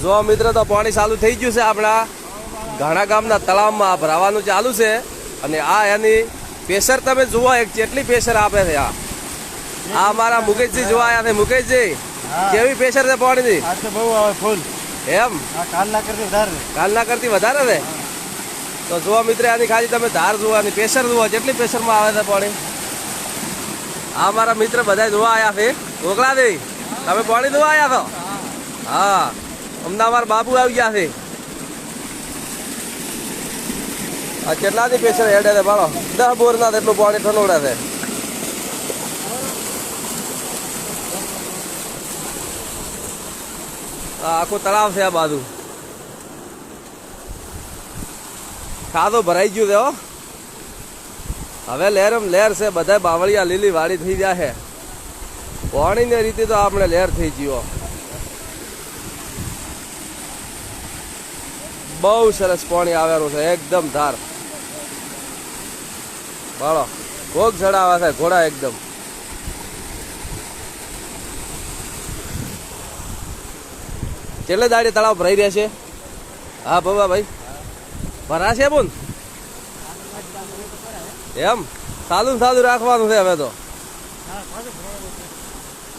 જો મિત્ર તો પાણી ચાલુ થઈ ગયું છે આપણા ઘણા ગામના તળાવમાં ભરાવાનું ચાલુ છે અને આ એની પ્રેશર તમે જુઓ એક કેટલી પ્રેશર આપે છે આ અમારા મુકેશજી જોવા આવ્યા છે મુકેશજી કેવી પ્રેશર છે પાણીની આજ તો બહુ આવે ફૂલ એમ કાલના કરતી વધારે છે તો જુઓ મિત્ર આની ખાલી તમે ધાર જુઓ અને પ્રેશર જુઓ જેટલી પ્રેશરમાં આવે છે પાણી આ મારા મિત્ર બધા જોવા આવ્યા છે ઓગળાદેવી તમે પાણી જોવા આવ્યા છો હા અમદાવાદ અમારા બાપુ આવી ગયા છે આ કેટલાની પ્રેશર હેડે છે બાળો 10 બોરના એટલું પાણી ઠંડોડે છે આખું તળાવ છે આ બાજુ ખાધો ભરાઈ ગયું છે હો હવે લહેરમ લહેર છે બધા બાવળિયા લીલી વાડી થઈ ગયા છે પાણીની રીતે તો આપણે લહેર થઈ ગયો બહુ સરસ પાણી આવેલું છે એકદમ ધાર બાળો ભોગ ચડાવે છે ઘોડા એકદમ કેટલે દાડી તળાવ ભરાઈ રહ્યા છે હા બાબા ભાઈ ભરાશે બોન એમ સાદું સાદું રાખવાનું છે હવે તો